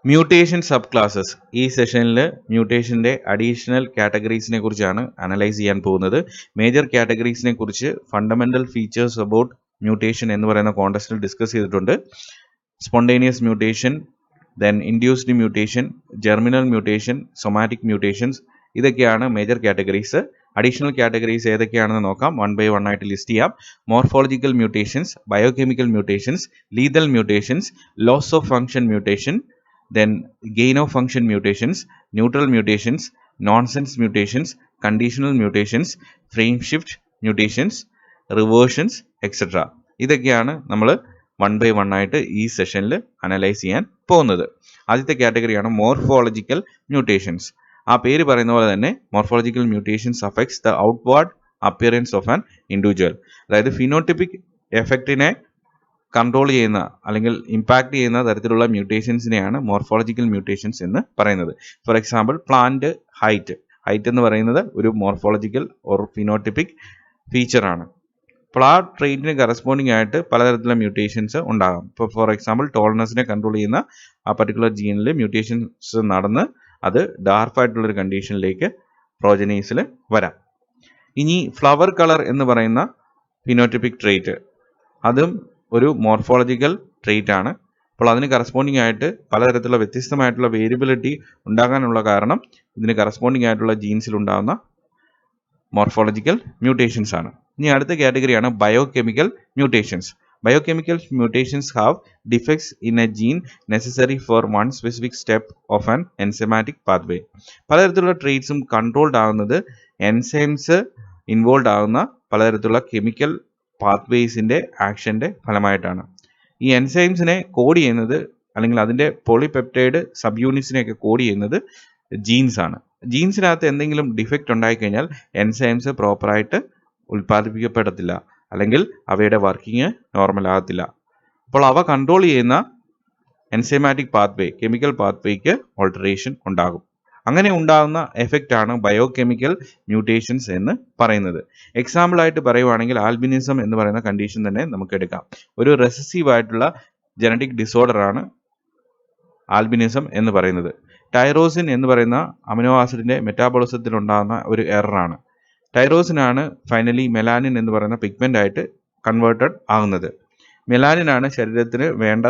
Mutation sub classes. ഈ സെഷനിൽ മ്യൂട്ടേഷൻ്റെ additional കാറ്റഗറീസിനെ കുറിച്ചാണ് അനലൈസ് ചെയ്യാൻ പോകുന്നത്. മേജർ കാറ്റഗറീസിനെ കുറിച്ച് ഫണ്ടമെൻ്റൽ ഫീച്ചേഴ്സ് അബൌട്ട് മ്യൂട്ടേഷൻ എന്ന് പറയുന്ന കോണ്ടസ്റ്റിൽ ഡിസ്കസ് ചെയ്തിട്ടുണ്ട്. Spontaneous mutation, then induced mutation, germinal mutation, somatic mutations, ഇതൊക്കെയാണ് മേജർ കാറ്റഗറീസ്. അഡീഷണൽ കാറ്റഗറീസ് ഏതൊക്കെയാണെന്ന് നോക്കാം. 1 by 1 ആയിട്ട് ലിസ്റ്റ് ചെയ്യാം. Morphological mutations, biochemical mutations, lethal mutations, loss of function mutation, then gain of function mutations, neutral mutations, nonsense mutations, conditional mutations, frame shift mutations, reversions, etc. ഇതൊക്കെയാണ് നമ്മൾ 1 by 1 ആയിട്ട് ഈ സെഷനിൽ analyse ചെയ്യാൻ പോകുന്നത്. ആദ്യത്തെ കാറ്റഗറിയാണ് മോർഫോളജിക്കൽ മ്യൂട്ടേഷൻസ്. ആ പേര് പറയുന്ന പോലെ തന്നെ morphological mutations affects the outward appearance of an individual. അതായത് ഫിനോട്ടിപ്പിക് എഫക്റ്റിനെ കൺട്രോൾ ചെയ്യുന്ന അല്ലെങ്കിൽ ഇമ്പാക്ട് ചെയ്യുന്ന തരത്തിലുള്ള മ്യൂട്ടേഷൻസിനെയാണ് മോർഫോളജിക്കൽ മ്യൂട്ടേഷൻസ് എന്ന് പറയുന്നത്. ഫോർ എക്സാമ്പിൾ, പ്ലാന്റ് ഹൈറ്റ് എന്ന് പറയുന്നത് ഒരു മോർഫോളജിക്കൽ ഓർ ഫിനോട്ടിപ്പിക് ഫീച്ചറാണ്. അപ്പോൾ ആ ട്രെയിറ്റിന് കറസ്പോണ്ടിങ് ആയിട്ട് പലതരത്തിലുള്ള മ്യൂട്ടേഷൻസ് ഉണ്ടാകാം. ഇപ്പോൾ ഫോർ എക്സാമ്പിൾ, ടോളറൻസിനെ കൺട്രോൾ ചെയ്യുന്ന ആ പർട്ടിക്കുലർ ജീനിൽ മ്യൂട്ടേഷൻസ് നടന്ന് അത് ഡാർക്കായിട്ടുള്ളൊരു കണ്ടീഷനിലേക്ക് പ്രോജനീസിൽ വരാം. ഇനി ഫ്ലവർ കളർ എന്ന് പറയുന്ന ഫിനോട്ടിപ്പിക് ട്രെയിറ്റ്, അതും ഒരു മോർഫോളജിക്കൽ ട്രെയിറ്റ് ആണ്. അപ്പോൾ അതിന് കറസ്പോണ്ടിങ് ആയിട്ട് പലതരത്തിലുള്ള വ്യത്യസ്തമായിട്ടുള്ള വേരിയബിലിറ്റി ഉണ്ടാകാനുള്ള കാരണം ഇതിന് കറസ്പോണ്ടിങ് ആയിട്ടുള്ള ജീൻസിൽ ഉണ്ടാകുന്ന മോർഫോളജിക്കൽ മ്യൂട്ടേഷൻസ് ആണ്. ഇനി അടുത്ത കാറ്റഗറിയാണ് biochemical mutations. Biochemical mutations have defects in a gene necessary for one specific step of an enzymatic pathway. പലതരത്തിലുള്ള ട്രെയ്റ്റ്സും കൺട്രോൾഡ് ആകുന്നത് എൻസൈംസ് ഇൻവോൾവ് ആകുന്ന പലതരത്തിലുള്ള കെമിക്കൽ പാത്വേസിൻ്റെ ആക്ഷൻ്റെ ഫലമായിട്ടാണ്. ഈ എൻസൈംസിനെ കോഡ് ചെയ്യുന്നത് അല്ലെങ്കിൽ അതിൻ്റെ പോളിപെപ്റ്റൈഡ് സബ് യൂണിറ്റ്സിനെയൊക്കെ കോഡ് ചെയ്യുന്നത് ജീൻസ് ആണ്. ജീൻസിനകത്ത് എന്തെങ്കിലും ഡിഫക്റ്റ് ഉണ്ടായിക്കഴിഞ്ഞാൽ എൻസൈംസ് പ്രോപ്പറായിട്ട് ഉൽപ്പാദിപ്പിക്കപ്പെടത്തില്ല, അല്ലെങ്കിൽ അവയുടെ വർക്കിംഗ് നോർമൽ ആകത്തില്ല. അപ്പോൾ അവ കൺട്രോൾ ചെയ്യുന്ന എൻസൈമാറ്റിക് പാത്വേ, കെമിക്കൽ പാത്വേക്ക് ഓൾട്ടറേഷൻ ഉണ്ടാകും. അങ്ങനെ ഉണ്ടാകുന്ന എഫക്റ്റ് ആണ് ബയോകെമിക്കൽ മ്യൂട്ടേഷൻസ് എന്ന് പറയുന്നത്. എക്സാമ്പിളായിട്ട് പറയുവാണെങ്കിൽ ആൽബിനിസം എന്ന് പറയുന്ന കണ്ടീഷൻ തന്നെ നമുക്ക് എടുക്കാം. ഒരു റെസസീവ് ആയിട്ടുള്ള ജനറ്റിക് ഡിസോർഡറാണ് ആൽബിനിസം എന്ന് പറയുന്നത്. ടൈറോസിൻ എന്ന് പറയുന്ന അമിനോ ആസിഡിൻ്റെ മെറ്റാബോളിസത്തിൽ ഉണ്ടാകുന്ന ഒരു എററാണ്. ടൈറോസിനാണ് ഫൈനലി മെലാനിൻ എന്ന് പറയുന്ന പിഗ്മെൻ്റ് ആയിട്ട് കൺവേർട്ടഡ് ആകുന്നത്. മെലാനിനാണ് ശരീരത്തിന് വേണ്ട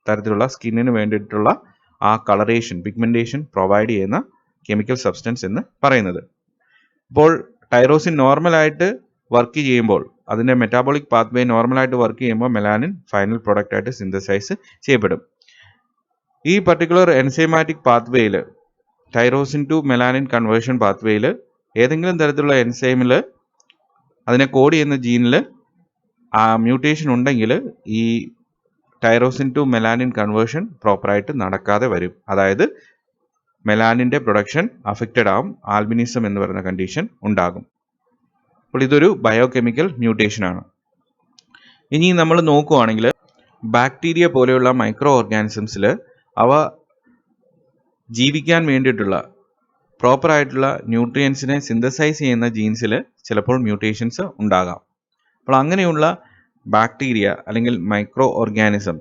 തരത്തിലുള്ള സ്കിന്നിന് വേണ്ടിയിട്ടുള്ള ആ കളറേഷൻ, പിഗ്മെൻറ്റേഷൻ പ്രൊവൈഡ് ചെയ്യുന്ന കെമിക്കൽ സബ്സ്റ്റൻസ് എന്ന് പറയുന്നത്. അപ്പോൾ ടൈറോസിൻ നോർമലായിട്ട് വർക്ക് ചെയ്യുമ്പോൾ, അതിൻ്റെ മെറ്റാബോളിക് പാത്വേ നോർമലായിട്ട് വർക്ക് ചെയ്യുമ്പോൾ മെലാനിൻ ഫൈനൽ പ്രോഡക്റ്റ് ആയിട്ട് സിന്തസൈസ് ചെയ്യപ്പെടും. ഈ പർട്ടിക്കുലർ എൻസൈമാറ്റിക് പാത്വേയിൽ, ടൈറോസിൻ ടു മെലാനിൻ കൺവേർഷൻ പാത്വേയിൽ ഏതെങ്കിലും തരത്തിലുള്ള എൻസൈമിൽ അതിനെ കോഡ് ചെയ്യുന്ന ജീനിൽ ആ മ്യൂട്ടേഷൻ ഉണ്ടെങ്കിൽ ഈ ടൈറോസിൻ ടു മെലാനിൻ കൺവേർഷൻ പ്രോപ്പറായിട്ട് നടക്കാതെ വരും. അതായത് മെലാനിൻ്റെ പ്രൊഡക്ഷൻ അഫക്റ്റഡ് ആവും, ആൽബിനിസം എന്ന് പറയുന്ന കണ്ടീഷൻ ഉണ്ടാകും. അപ്പോൾ ഇതൊരു ബയോകെമിക്കൽ മ്യൂട്ടേഷനാണ്. ഇനി നമ്മൾ നോക്കുകയാണെങ്കിൽ ബാക്ടീരിയ പോലെയുള്ള മൈക്രോ ഓർഗാനിസംസിൽ അവ ജീവിക്കാൻ വേണ്ടിയിട്ടുള്ള പ്രോപ്പറായിട്ടുള്ള ന്യൂട്രിയൻസിനെ സിന്തസൈസ് ചെയ്യുന്ന ജീൻസിൽ ചിലപ്പോൾ മ്യൂട്ടേഷൻസ് ഉണ്ടാകാം. അപ്പോൾ അങ്ങനെയുള്ള ബാക്ടീരിയ അല്ലെങ്കിൽ മൈക്രോ ഓർഗാനിസം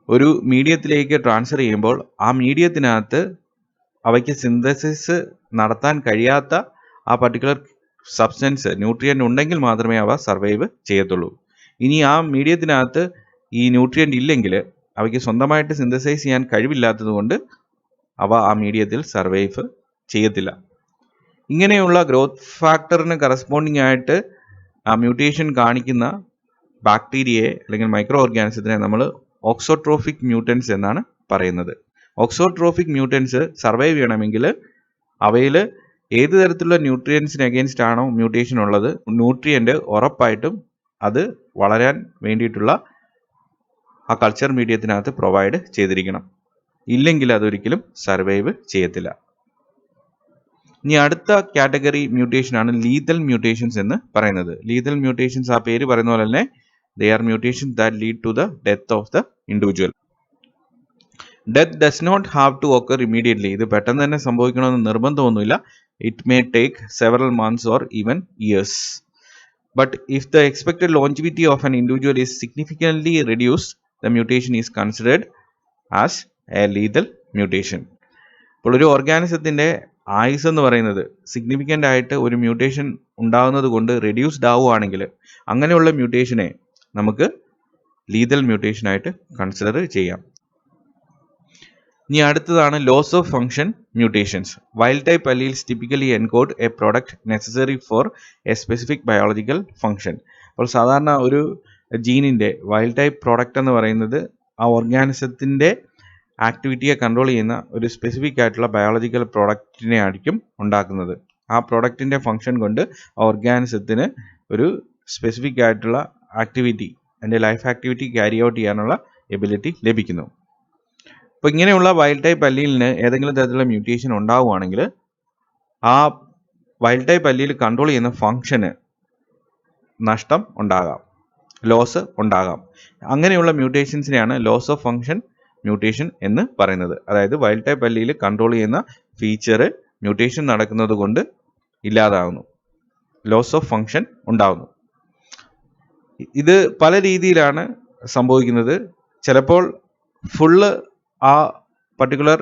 ഒരു മീഡിയത്തിലേക്ക് ട്രാൻസ്ഫർ ചെയ്യുമ്പോൾ ആ മീഡിയത്തിനകത്ത് അവയ്ക്ക് സിന്തസിസ് നടത്താൻ കഴിയാത്ത ആ പർട്ടിക്കുലർ സബ്സ്റ്റൻസ്, ന്യൂട്രിയൻ്റ് ഉണ്ടെങ്കിൽ മാത്രമേ അവ സർവൈവ് ചെയ്യത്തുള്ളൂ. ഇനി ആ മീഡിയത്തിനകത്ത് ഈ ന്യൂട്രിയൻ്റ് ഇല്ലെങ്കിൽ അവയ്ക്ക് സ്വന്തമായിട്ട് സിന്തസൈസ് ചെയ്യാൻ കഴിവില്ലാത്തത് കൊണ്ട് അവ ആ മീഡിയത്തിൽ സർവൈവ് ചെയ്യത്തില്ല. ഇങ്ങനെയുള്ള ഗ്രോത്ത് ഫാക്ടറിന് കറസ്പോണ്ടിങ് ആയിട്ട് ആ മ്യൂട്ടേഷൻ കാണിക്കുന്ന ബാക്ടീരിയയെ അല്ലെങ്കിൽ മൈക്രോ ഓർഗാനിസത്തിനെ നമ്മൾ ഓക്സോട്രോഫിക് മ്യൂട്ടൻസ് എന്നാണ് പറയുന്നത്. ഓക്സോട്രോഫിക് മ്യൂട്ടൻസ് സർവൈവ് ചെയ്യണമെങ്കിൽ അവയിൽ ഏത് തരത്തിലുള്ള ന്യൂട്രിയൻസിന് അഗെയിൻസ്റ്റ് ആണോ മ്യൂട്ടേഷൻ ഉള്ളത്, ന്യൂട്രിയൻ്റ് ഉറപ്പായിട്ടും അത് വളരാൻ വേണ്ടിയിട്ടുള്ള ആ കൾച്ചർ മീഡിയത്തിനകത്ത് പ്രൊവൈഡ് ചെയ്തിരിക്കണം. ഇല്ലെങ്കിൽ അതൊരിക്കലും സർവൈവ് ചെയ്യത്തില്ല. ഇനി അടുത്ത കാറ്റഗറി മ്യൂട്ടേഷനാണ് ലീതൽ മ്യൂട്ടേഷൻസ് എന്ന് പറയുന്നത്. ലീതൽ മ്യൂട്ടേഷൻസ് ആ പേര് പറയുന്ന പോലെ തന്നെ they are mutations that lead to the death of the individual. Death does not have to occur immediately. ഇത് പെട്ടെന്ന് തന്നെ സംഭവിക്കണമെന്ന് നിർബന്ധമൊന്നുമില്ല. It may take several months or even years. But if the expected longevity of an individual is significantly reduced, the mutation is considered as A lethal mutation. അപ്പോൾ ഒരു ഓർഗാനിസത്തിൻ്റെ ആയുസ് എന്ന് പറയുന്നത് significant ആയിട്ട് ഒരു മ്യൂട്ടേഷൻ ഉണ്ടാകുന്നത് കൊണ്ട് റെഡ്യൂസ്ഡ് ആവുകയാണെങ്കിൽ അങ്ങനെയുള്ള മ്യൂട്ടേഷനെ നമുക്ക് ലീതൽ മ്യൂട്ടേഷനായിട്ട് കൺസിഡർ ചെയ്യാം. ഇനി അടുത്തതാണ് loss of function mutations. Wild type alleles typically encode a product necessary for a specific biological function. അപ്പോൾ സാധാരണ ഒരു ജീനിൻ്റെ വൈൽഡ് ടൈപ്പ് പ്രോഡക്റ്റ് എന്ന് പറയുന്നത് ആ ഓർഗാനിസത്തിൻ്റെ ആക്ടിവിറ്റിയെ കൺട്രോൾ ചെയ്യുന്ന ഒരു സ്പെസിഫിക് ആയിട്ടുള്ള ബയോളജിക്കൽ പ്രോഡക്റ്റിനെ ആയിരിക്കും ഉണ്ടാക്കുന്നത്. ആ പ്രോഡക്റ്റിൻ്റെ ഫങ്ഷൻ കൊണ്ട് ആ ഓർഗാനിസത്തിന് ഒരു സ്പെസിഫിക് ആയിട്ടുള്ള ആക്ടിവിറ്റി, അതിൻ്റെ ലൈഫ് ആക്ടിവിറ്റി ക്യാരി ഔട്ട് ചെയ്യാനുള്ള എബിലിറ്റി ലഭിക്കുന്നു. അപ്പോൾ ഇങ്ങനെയുള്ള വൈൽഡ് ടൈപ്പ് അല്ലീലിന് ഏതെങ്കിലും തരത്തിലുള്ള മ്യൂട്ടേഷൻ ഉണ്ടാവുകയാണെങ്കിൽ ആ വൈൽഡ് ടൈപ്പ് അല്ലീൽ കൺട്രോൾ ചെയ്യുന്ന ഫങ്ഷന് നഷ്ടം ഉണ്ടാകാം, ലോസ് ഉണ്ടാകാം. അങ്ങനെയുള്ള മ്യൂട്ടേഷൻസിനെയാണ് ലോസ് ഓഫ് ഫങ്ഷൻ മ്യൂട്ടേഷൻ എന്ന് പറയുന്നത്. അതായത് വൈൽഡ് ടൈപ്പ് അല്ലീൽ കൺട്രോൾ ചെയ്യുന്ന ഫീച്ചർ മ്യൂട്ടേഷൻ നടക്കുന്നത് കൊണ്ട് ഇല്ലാതാകുന്നു, ലോസ് ഓഫ് ഫങ്ഷൻ ഉണ്ടാകുന്നു. ഇത് പല രീതിയിലാണ് സംഭവിക്കുന്നത്. ചിലപ്പോൾ ഫുള്ള് ആ പർട്ടിക്കുലർ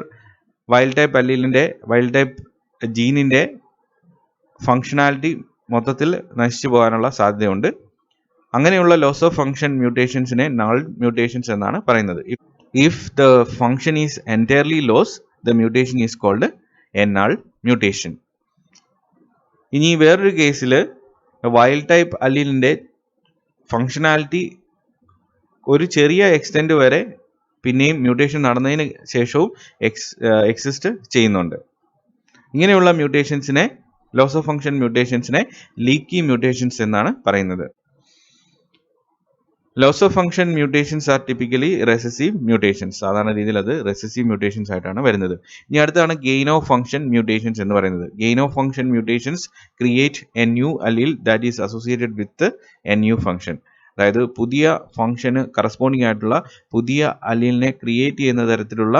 വൈൽഡ് ടൈപ്പ് അല്ലീലിൻ്റെ വൈൽഡ് ടൈപ്പ് ജീനിൻ്റെ ഫങ്ഷനാലിറ്റി മൊത്തത്തിൽ നശിച്ചു പോകാനുള്ള സാധ്യതയുണ്ട്. അങ്ങനെയുള്ള ലോസ് ഓഫ് ഫങ്ഷൻ മ്യൂട്ടേഷൻസിനെ നൾ മ്യൂട്ടേഷൻസ് എന്നാണ് പറയുന്നത്. If the function is entirely loss, the mutation is called a null mutation. ഇനി വേറൊരു കേസിൽ വൈൽഡ് ടൈപ്പ് അല്ലീലിൻ്റെ ഫങ്ഷനാലിറ്റി ഒരു ചെറിയ എക്സ്റ്റെൻറ്റ് വരെ പിന്നെയും മ്യൂട്ടേഷൻ നടന്നതിന് ശേഷവും എക്സിസ്റ്റ് ചെയ്യുന്നുണ്ട്. ഇങ്ങനെയുള്ള മ്യൂട്ടേഷൻസിനെ, ലോസ് ഓഫ് ഫങ്ഷൻ മ്യൂട്ടേഷൻസിനെ ലീക്കി മ്യൂട്ടേഷൻസ് എന്നാണ് പറയുന്നത്. Loss of function mutations are typically recessive mutations. സാധാരണ രീതിയിൽ അത് റെസസീവ് മ്യൂട്ടേഷൻസ് ആയിട്ടാണ് വരുന്നത്. ഇനി അടുത്താണ് ഗെയിൻ ഓഫ് ഫങ്ഷൻ മ്യൂട്ടേഷൻസ് എന്ന് പറയുന്നത്. Gain of function mutations create A new അലീൽ that is associated with a new function. അതായത് പുതിയ ഫങ്ഷന് കറസ്പോണ്ടിങ് ആയിട്ടുള്ള പുതിയ അലീലിനെ ക്രിയേറ്റ് ചെയ്യുന്ന തരത്തിലുള്ള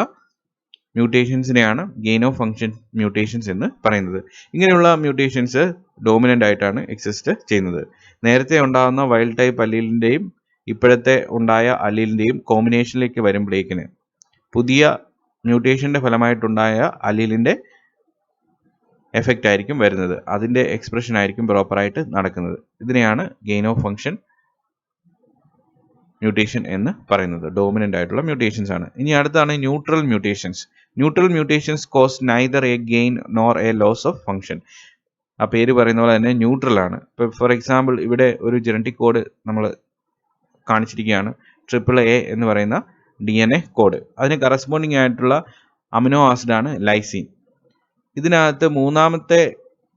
മ്യൂട്ടേഷൻസിനെയാണ് ഗെയിൻ ഓഫ് ഫങ്ഷൻ മ്യൂട്ടേഷൻസ് എന്ന് പറയുന്നത്. ഇങ്ങനെയുള്ള മ്യൂട്ടേഷൻസ് ഡോമിനൻ്റ് ആയിട്ടാണ് എക്സിസ്റ്റ് ചെയ്യുന്നത്. നേരത്തെ ഉണ്ടാകുന്ന വൈൽഡ് ടൈപ്പ് അലീലിൻ്റെയും ഇപ്പോഴത്തെ ഉണ്ടായ അലീലിൻ്റെയും കോമ്പിനേഷനിലേക്ക് വരുമ്പോഴേക്കിന് പുതിയ മ്യൂട്ടേഷൻ്റെ ഫലമായിട്ടുണ്ടായ അലീലിൻ്റെ എഫക്റ്റ് ആയിരിക്കും വരുന്നത്. അതിൻ്റെ എക്സ്പ്രഷൻ ആയിരിക്കും പ്രോപ്പറായിട്ട് നടക്കുന്നത്. ഇതിനെയാണ് ഗെയിൻ ഓഫ് ഫങ്ഷൻ മ്യൂട്ടേഷൻ എന്ന് പറയുന്നത്. ഡോമിനൻ്റ് ആയിട്ടുള്ള മ്യൂട്ടേഷൻസ് ആണ്. ഇനി അടുത്താണ് neutral mutations. Neutral mutations cause neither a gain nor a loss of function. ആ പേര് പറയുന്ന പോലെ തന്നെ ന്യൂട്രൽ ആണ്. ഇപ്പോൾ ഫോർ എക്സാമ്പിൾ ഇവിടെ ഒരു ജനറ്റിക് കോഡ് നമ്മൾ കാണിച്ചിരിക്കുകയാണ്, AAA എന്ന് പറയുന്ന DNA കോഡ്. അതിന് കറസ്പോണ്ടിങ് ആയിട്ടുള്ള അമിനോ ആസിഡാണ് ലൈസിൻ. ഇതിനകത്ത് മൂന്നാമത്തെ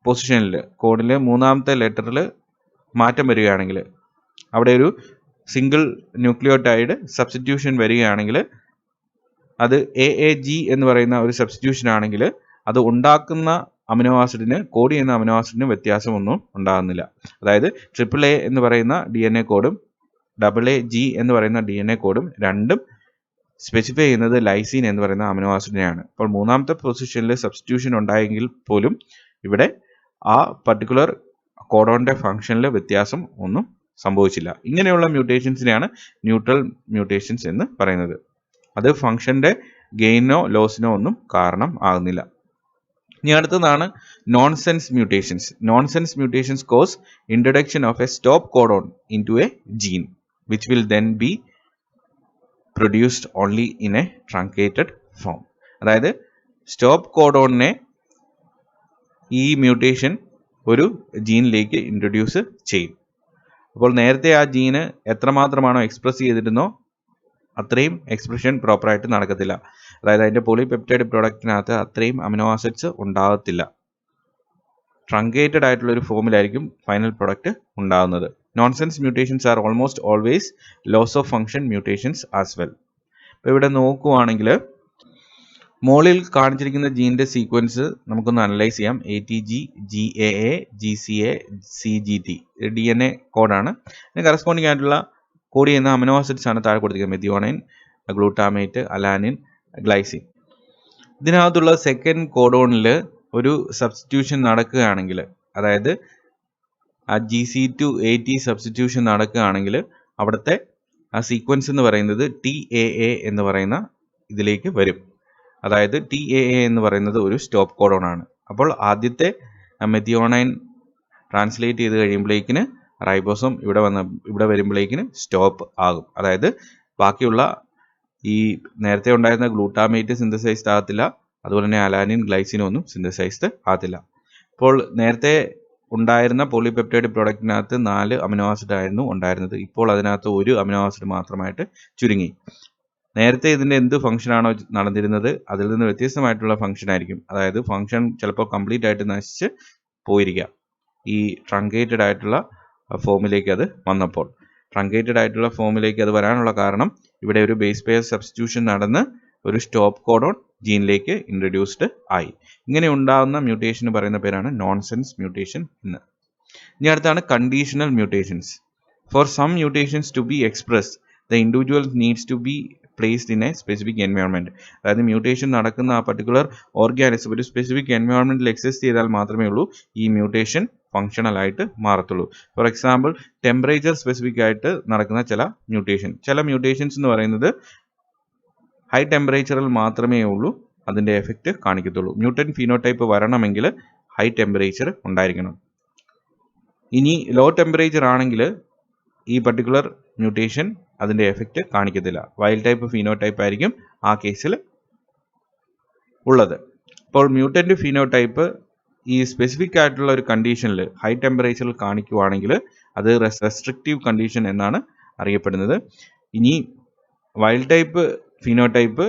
പൊസിഷനിൽ, കോഡിൽ മൂന്നാമത്തെ ലെറ്ററിൽ മാറ്റം വരികയാണെങ്കിൽ, അവിടെ ഒരു സിംഗിൾ ന്യൂക്ലിയോടൈഡ് സബ്സ്റ്റിറ്റ്യൂഷൻ വരികയാണെങ്കിൽ, അത് AAG എന്ന് പറയുന്ന ഒരു സബ്സ്റ്റിറ്റ്യൂഷൻ ആണെങ്കിൽ അത് ഉണ്ടാക്കുന്ന അമിനോ ആസിഡിന്, കോഡ് ചെയ്യുന്ന അമിനോ ആസിഡിന് വ്യത്യാസമൊന്നും ഉണ്ടാകുന്നില്ല. അതായത് AAA എന്ന് പറയുന്ന DNA കോഡും AAG എന്ന് പറയുന്ന DNA കോഡും രണ്ടും സ്പെസിഫൈ ചെയ്യുന്നത് ലൈസിൻ എന്ന് പറയുന്ന അമിനോ ആസിഡിനെയാണ്. അപ്പോൾ മൂന്നാമത്തെ പൊസിഷനിൽ സബ്സ്റ്റിറ്റ്യൂഷൻ ഉണ്ടായെങ്കിൽ പോലും ഇവിടെ ആ പർട്ടിക്കുലർ കോഡോണിൻ്റെ ഫങ്ഷനിൽ വ്യത്യാസം ഒന്നും സംഭവിച്ചില്ല. ഇങ്ങനെയുള്ള മ്യൂട്ടേഷൻസിനെയാണ് ന്യൂട്രൽ മ്യൂട്ടേഷൻസ് എന്ന് പറയുന്നത്. അത് ഫങ്ഷൻ്റെ ഗെയിനോ ലോസിനോ ഒന്നും കാരണം ആകുന്നില്ല. ഇനി അടുത്തതാണ് nonsense mutations. Nonsense mutations cause introduction of a stop codon in to a gene which will then be produced only in a truncated form. അതായത് സ്റ്റോപ്പ് കോഡോണിനെ ഈ മ്യൂട്ടേഷൻ ഒരു ജീനിലേക്ക് ഇൻട്രൊഡ്യൂസ് ചെയ്യും. അപ്പോൾ നേരത്തെ ആ ജീന് എത്രമാത്രമാണോ എക്സ്പ്രസ് ചെയ്തിരുന്നോ അത്രയും എക്സ്പ്രഷൻ പ്രോപ്പറായിട്ട് നടക്കത്തില്ല. അതായത് അതിൻ്റെ പോളിപെപ്റ്റൈഡ് പ്രോഡക്റ്റിനകത്ത് അത്രയും അമിനോ ആസിഡ്സ് ഉണ്ടാകത്തില്ല. ട്രങ്കേറ്റഡ് ആയിട്ടുള്ള ഒരു ഫോമിലായിരിക്കും ഫൈനൽ പ്രോഡക്റ്റ് ഉണ്ടാകുന്നത്. Nonsense mutations are almost always loss of function mutations as well. ഇപ്പോൾ ഇവിടെ നോക്കുവാണെങ്കിൽ മോളിൽ കാണിച്ചിരിക്കുന്ന ജീൻ്റെ സീക്വൻസ് നമുക്കൊന്ന് അനലൈസ് ചെയ്യാം. ATG, GAA, GCA, CGT DNA കോഡാണ്. ഇതിന് കറസ്പോണ്ടിങ് ആയിട്ടുള്ള കോഡ് ചെയ്യുന്ന അമിനോ ആസിഡ്സ് ആണ് താഴെ കൊടുത്തിരിക്കുന്നത്. മെഥിയോണൈൻ, ഗ്ലൂട്ടാമേറ്റ്, അലാനിൻ, ഗ്ലൈസിൻ. ഇതിനകത്തുള്ള സെക്കൻഡ് കോഡോണിൽ ഒരു സബ്സ്റ്റിറ്റ്യൂഷൻ നടക്കുകയാണെങ്കിൽ, അതായത് ആ GC to AT സബ്സ്റ്റിറ്റ്യൂഷൻ നടക്കുകയാണെങ്കിൽ അവിടുത്തെ ആ സീക്വൻസ് എന്ന് പറയുന്നത് TAA എന്ന് പറയുന്ന ഇതിലേക്ക് വരും. അതായത് TAA എന്ന് പറയുന്നത് ഒരു സ്റ്റോപ്പ് കോഡോൺ ആണ്. അപ്പോൾ ആദ്യത്തെ മെത്തിയോണൈൻ ട്രാൻസ്ലേറ്റ് ചെയ്ത് കഴിയുമ്പോഴേക്കിന് റൈബോസം ഇവിടെ വരുമ്പോഴേക്കിന് സ്റ്റോപ്പ് ആകും. അതായത് ബാക്കിയുള്ള ഈ നേരത്തെ ഉണ്ടായിരുന്ന ഗ്ലൂട്ടാമേറ്റ് സിന്തസൈസ്ഡ് ആകത്തില്ല, അതുപോലെ തന്നെ അലാനിൻ ഗ്ലൈസിനും ഒന്നും സിന്തസൈസ്ഡ് ആകത്തില്ല. ഇപ്പോൾ നേരത്തെ ഉണ്ടായിരുന്ന പോളിപെപ്റ്റൈഡ് പ്രോഡക്റ്റിനകത്ത് 4 അമിനോ ആസിഡ് ആയിരുന്നു ഉണ്ടായിരുന്നത്. ഇപ്പോൾ അതിനകത്ത് 1 അമിനോ ആസിഡ് മാത്രമായിട്ട് ചുരുങ്ങി. നേരത്തെ ഇതിൻ്റെ എന്ത് ഫംഗ്ഷനാണോ നടന്നിരുന്നത് അതിൽ നിന്ന് വ്യത്യസ്തമായിട്ടുള്ള ഫംഗ്ഷൻ ആയിരിക്കും. അതായത് ഫംഗ്ഷൻ ചിലപ്പോൾ കംപ്ലീറ്റ് ആയിട്ട് നശിച്ച് പോയിരിക്കാം ഈ ട്രങ്കേറ്റഡ് ആയിട്ടുള്ള ഫോമിലേക്ക് അത് വന്നപ്പോൾ. ട്രങ്കേറ്റഡ് ആയിട്ടുള്ള ഫോമിലേക്ക് അത് വരാനുള്ള കാരണം ഇവിടെ ഒരു ബേസ് പെയർ സബ്സ്റ്റിറ്റ്യൂഷൻ നടന്ന് ഒരു സ്റ്റോപ്പ് കോഡോൺ ജീനിലേക്ക് ഇൻട്രൊഡ്യൂസ്ഡ് ആയി. ഇങ്ങനെ ഉണ്ടാകുന്ന മ്യൂട്ടേഷന് പറയുന്ന പേരാണ് നോൺസെൻസ് മ്യൂട്ടേഷൻ എന്ന്. ഇനി അടുത്താണ് conditional mutations. For some mutations to be expressed the individual needs to be placed in a specific environment. അതായത് മ്യൂട്ടേഷൻ നടക്കുന്ന ആ പർട്ടിക്കുലർ ഓർഗാനിസം ഒരു സ്പെസിഫിക് എൻവയോൺമെന്റിൽ എക്സിസ്റ്റ് ചെയ്താൽ മാത്രമേ ഉള്ളൂ ഈ മ്യൂട്ടേഷൻ ഫങ്ഷണൽ ആയിട്ട് മാറത്തുള്ളൂ. ഫോർ എക്സാമ്പിൾ ടെമ്പറേച്ചർ സ്പെസിഫിക് ആയിട്ട് നടക്കുന്ന ചില മ്യൂട്ടേഷൻസ് എന്ന് പറയുന്നത് ഹൈ ടെമ്പറേച്ചറിൽ മാത്രമേ ഉള്ളൂ അതിൻ്റെ എഫക്റ്റ് കാണിക്കത്തുള്ളൂ. മ്യൂട്ടൻ ഫിനോടൈപ്പ് വരണമെങ്കിൽ ഹൈ ടെമ്പറേച്ചർ ഉണ്ടായിരിക്കണം. ഇനി ലോ ടെമ്പറേച്ചർ ആണെങ്കിൽ ഈ പർട്ടിക്കുലർ മ്യൂട്ടേഷൻ അതിൻ്റെ എഫക്റ്റ് കാണിക്കത്തില്ല. വൈൽഡ് ടൈപ്പ് ഫിനോടൈപ്പ് ആയിരിക്കും ആ കേസിൽ ഉള്ളത്. അപ്പോൾ മ്യൂട്ടൻ്റ് ഫിനോടൈപ്പ് ഈ സ്പെസിഫിക് ആയിട്ടുള്ള ഒരു കണ്ടീഷനിൽ ഹൈ ടെമ്പറേച്ചറിൽ കാണിക്കുവാണെങ്കിൽ അത് റെസ്ട്രിക്റ്റീവ് കണ്ടീഷൻ എന്നാണ് അറിയപ്പെടുന്നത്. ഇനി വൈൽഡ് ടൈപ്പ് ഫിനോടൈപ്പ്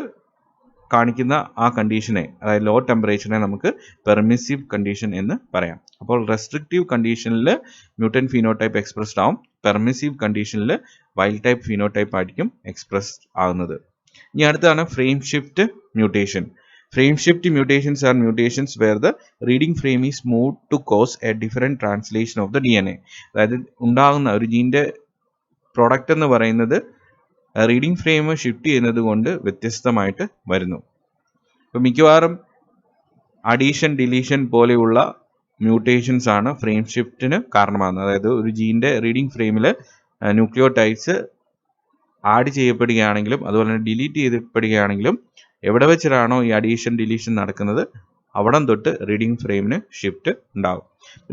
കാണിക്കുന്ന ആ കണ്ടീഷനെ, അതായത് ലോ ടെമ്പറേച്ചറിനെ നമുക്ക് പെർമിസീവ് കണ്ടീഷൻ എന്ന് പറയാം. അപ്പോൾ റെസ്ട്രിക്റ്റീവ് കണ്ടീഷനിൽ മ്യൂട്ടൻ ഫിനോടൈപ്പ് എക്സ്പ്രസ്ഡ് ആവും, പെർമിസീവ് കണ്ടീഷനിൽ വൈൽഡ് ടൈപ്പ് ഫിനോടൈപ്പ് ആയിരിക്കും എക്സ്പ്രസ്ഡ് ആകുന്നത്. ഇനി അടുത്താണ് frame shift mutation. Frame shift mutations are mutations where the reading frame is moved to cause a different translation of the DNA. അതായത് ഉണ്ടാകുന്ന ഒരു ജീൻ്റെ പ്രോഡക്റ്റ് എന്ന് പറയുന്നത് റീഡിംഗ് ഫ്രെയിം ഷിഫ്റ്റ് ചെയ്യുന്നത് കൊണ്ട് വ്യത്യസ്തമായിട്ട് വരുന്നു. ഇപ്പോൾ മിക്കവാറും അഡീഷൻ ഡിലീഷൻ പോലെയുള്ള മ്യൂട്ടേഷൻസ് ആണ് ഫ്രെയിം ഷിഫ്റ്റിന് കാരണമാകുന്നത്. അതായത് ഒരു ജീൻ്റെ റീഡിംഗ് ഫ്രെയിമിൽ ന്യൂക്ലിയോടൈഡ്സ് ആഡ് ചെയ്യപ്പെടുകയാണെങ്കിലും അതുപോലെ തന്നെ ഡിലീറ്റ് ചെയ്യപ്പെടുകയാണെങ്കിലും എവിടെ വെച്ചിട്ടാണോ ഈ അഡീഷൻ ഡിലീഷൻ നടക്കുന്നത് അവിടം തൊട്ട് റീഡിംഗ് ഫ്രെയിമിന് ഷിഫ്റ്റ് ഉണ്ടാകും.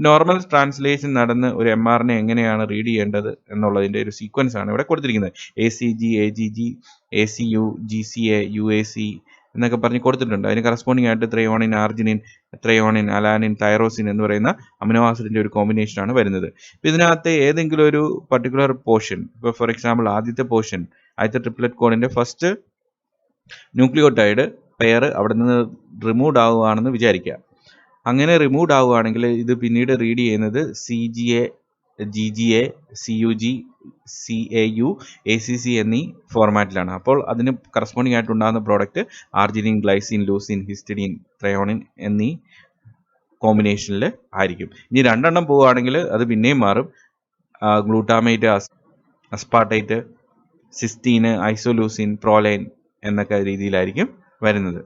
നോർമൽ ട്രാൻസ്ലേഷൻ നടന്ന് ഒരു mRNA എങ്ങനെയാണ് റീഡ് ചെയ്യേണ്ടത് എന്നുള്ളതിൻ്റെ ഒരു സീക്വൻസ് ആണ് ഇവിടെ കൊടുത്തിരിക്കുന്നത്. ACG, AGG, ACU, GCA, UAC എന്നൊക്കെ പറഞ്ഞ് കൊടുത്തിട്ടുണ്ട്. അതിന് കറസ്പോണ്ടിങ് ആയിട്ട് ത്രയോണിൻ, ആർജിനിൻ, ത്രയോണിൻ, അലാനിൻ, തൈറോസിൻ എന്ന് പറയുന്ന അമിനോ ആസിഡിൻ്റെ ഒരു കോമ്പിനേഷനാണ് വരുന്നത്. ഇപ്പോൾ ഇതിനകത്ത് ഏതെങ്കിലും ഒരു പർട്ടിക്കുലർ പോർഷൻ, ഇപ്പോൾ ഫോർ എക്സാമ്പിൾ ആദ്യത്തെ ട്രിപ്ലറ്റ് കോഡിൻ്റെ ഫസ്റ്റ് ന്യൂക്ലിയോടൈഡ് പെയർ അവിടെ നിന്ന് റിമൂവ് ആവുകയാണെന്ന് വിചാരിക്കുക. അങ്ങനെ റിമൂവ് ആവുകയാണെങ്കിൽ ഇത് പിന്നീട് റീഡ് ചെയ്യുന്നത് CGA, GGA, CUG, CAU, ACC എന്നീ ഫോർമാറ്റിലാണ്. അപ്പോൾ അതിന് കറസ്പോണ്ടിങ് ആയിട്ടുണ്ടാകുന്ന product arginine, glycine, leucine, histidine, threonine എന്നീ കോമ്പിനേഷനിൽ ആയിരിക്കും. ഇനി 2 എണ്ണം പോവുകയാണെങ്കിൽ അത് പിന്നെയും മാറും. ഗ്ലൂട്ടാമേറ്റ്, അസ്പാർട്ടേറ്റ്, സിസ്റ്റീന്, ഐസോലൂസിൻ, പ്രോലൈൻ എന്നൊക്കെ രീതിയിലായിരിക്കും വരുന്നത്.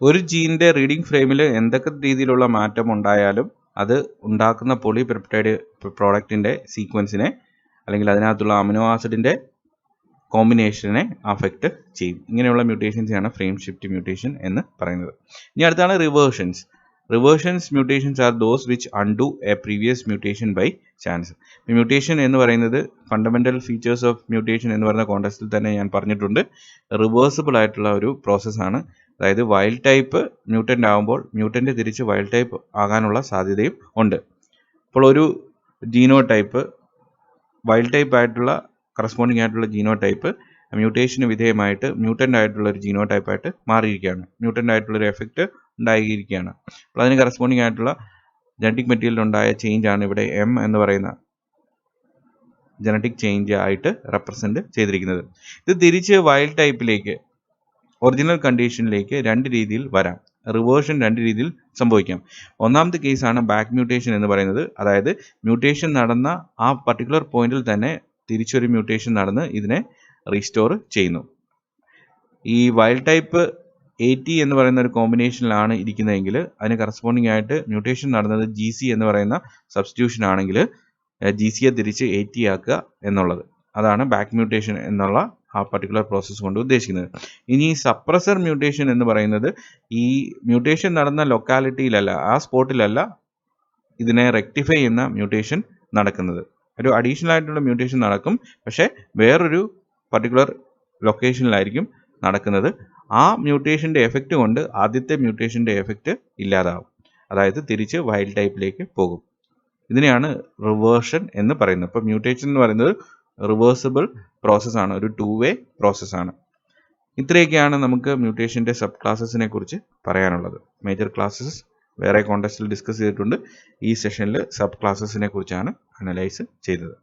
ഒരു ജീനിൻ്റെ റീഡിംഗ് ഫ്രെയിമിൽ എന്തൊക്കെ രീതിയിലുള്ള മാറ്റം ഉണ്ടായാലും അത് ഉണ്ടാക്കുന്ന പോളിപെപ്റ്റൈഡ് പ്രോഡക്റ്റിൻ്റെ സീക്വൻസിനെ അല്ലെങ്കിൽ അതിനകത്തുള്ള അമിനോ ആസിഡിൻ്റെ കോമ്പിനേഷനെ അഫക്റ്റ് ചെയ്യും. ഇങ്ങനെയുള്ള മ്യൂട്ടേഷൻസാണ് ഫ്രെയിം ഷിഫ്റ്റ് മ്യൂട്ടേഷൻ എന്ന് പറയുന്നത്. ഇനി അടുത്താണ് reversions. Reversions mutations are those which undo a previous mutation by chance. Mutation എന്ന് പറയുന്നത് ഫണ്ടമെൻ്റൽ ഫീച്ചേഴ്സ് ഓഫ് മ്യൂട്ടേഷൻ എന്ന് പറയുന്ന കോണ്ടെക്സ്റ്റിൽ തന്നെ ഞാൻ പറഞ്ഞിട്ടുണ്ട്, റിവേഴ്സിബിൾ ആയിട്ടുള്ള ഒരു പ്രോസസ്സാണ്. അതായത് വൈൽഡ് ടൈപ്പ് മ്യൂട്ടൻ്റ് ആകുമ്പോൾ മ്യൂട്ടൻ്റ് തിരിച്ച് വൈൽഡ് ടൈപ്പ് ആകാനുള്ള സാധ്യതയും ഉണ്ട്. അപ്പോൾ ഒരു ജീനോ ടൈപ്പ് വൈൽഡ് ടൈപ്പ് ആയിട്ടുള്ള കറസ്പോണ്ടിങ് ആയിട്ടുള്ള ജീനോ ടൈപ്പ് മ്യൂട്ടേഷന് വിധേയമായിട്ട് മ്യൂട്ടൻ്റ് ആയിട്ടുള്ള ഒരു ജീനോ ടൈപ്പായിട്ട് മാറിയിരിക്കുകയാണ്, മ്യൂട്ടൻ്റ് ആയിട്ടുള്ളൊരു എഫക്റ്റ് ഉണ്ടായിരിക്കുകയാണ്. അപ്പോൾ അതിന് കറസ്പോണ്ടിങ് ആയിട്ടുള്ള ജനറ്റിക് മെറ്റീരിയൽ ഉണ്ടായ ചേഞ്ച് ആണ് ഇവിടെ M എന്ന് പറയുന്ന ജനറ്റിക് ചേഞ്ച് ആയിട്ട് റെപ്രസെൻറ്റ് ചെയ്തിരിക്കുന്നത്. ഇത് തിരിച്ച് വൈൽഡ് ടൈപ്പിലേക്ക് ഒറിജിനൽ കണ്ടീഷനിലേക്ക് 2 രീതിയിൽ വരാം. റിവേർഷൻ 2 രീതിയിൽ സംഭവിക്കാം. ഒന്നാമത്തെ കേസാണ് ബാക്ക് മ്യൂട്ടേഷൻ എന്ന് പറയുന്നത്. അതായത് മ്യൂട്ടേഷൻ നടന്ന ആ പർട്ടിക്കുലർ പോയിന്റിൽ തന്നെ തിരിച്ചൊരു മ്യൂട്ടേഷൻ നടന്ന് ഇതിനെ റീസ്റ്റോർ ചെയ്യുന്നു. ഈ വൈൽഡ് ടൈപ്പ് AT എന്ന് പറയുന്ന ഒരു കോമ്പിനേഷനിലാണ് ഇരിക്കുന്നതെങ്കിൽ അതിന് കറസ്പോണ്ടിങ് ആയിട്ട് മ്യൂട്ടേഷൻ നടന്നത് GC എന്ന് പറയുന്ന സബ്സ്റ്റിറ്റ്യൂഷൻ ആണെങ്കിൽ GCയെ തിരിച്ച് AT ആക്കുക എന്നുള്ളത്, അതാണ് ബാക്ക് മ്യൂട്ടേഷൻ എന്നുള്ള ആ പർട്ടിക്കുലർ പ്രോസസ്സ് കൊണ്ട് ഉദ്ദേശിക്കുന്നത്. ഇനി സപ്രസർ മ്യൂട്ടേഷൻ എന്ന് പറയുന്നത് ഈ മ്യൂട്ടേഷൻ നടന്ന ലൊക്കാലിറ്റിയിലല്ല, ആ സ്പോട്ടിലല്ല ഇതിനെ റെക്ടിഫൈ ചെയ്യുന്ന മ്യൂട്ടേഷൻ നടക്കുന്നത്. ഒരു അഡീഷണൽ ആയിട്ടുള്ള മ്യൂട്ടേഷൻ നടക്കും, പക്ഷേ വേറൊരു പർട്ടിക്കുലർ ലൊക്കേഷനിലായിരിക്കും നടക്കുന്നത്. ആ മ്യൂട്ടേഷൻ്റെ എഫക്റ്റ് കൊണ്ട് ആദ്യത്തെ മ്യൂട്ടേഷൻ്റെ എഫക്റ്റ് ഇല്ലാതാവും, അതായത് തിരിച്ച് വൈൽഡ് ടൈപ്പിലേക്ക് പോകും. ഇതിനെയാണ് റിവേർഷൻ എന്ന് പറയുന്നത്. ഇപ്പോൾ മ്യൂട്ടേഷൻ എന്ന് പറയുന്നത് റിവേഴ്സിബിൾ പ്രോസസ്സാണ്, ഒരു 2-way പ്രോസസ്സാണ്. ഇത്രയൊക്കെയാണ് നമുക്ക് മ്യൂട്ടേഷൻ്റെ സബ് ക്ലാസ്സസിനെ കുറിച്ച് പറയാനുള്ളത്. മേജർ ക്ലാസ്സസ് വേറെ കോണ്ടെക്സ്റ്റിൽ ഡിസ്കസ് ചെയ്തിട്ടുണ്ട്. ഈ സെഷനിൽ സബ് ക്ലാസ്സസിനെ കുറിച്ചാണ് അനലൈസ് ചെയ്തത്.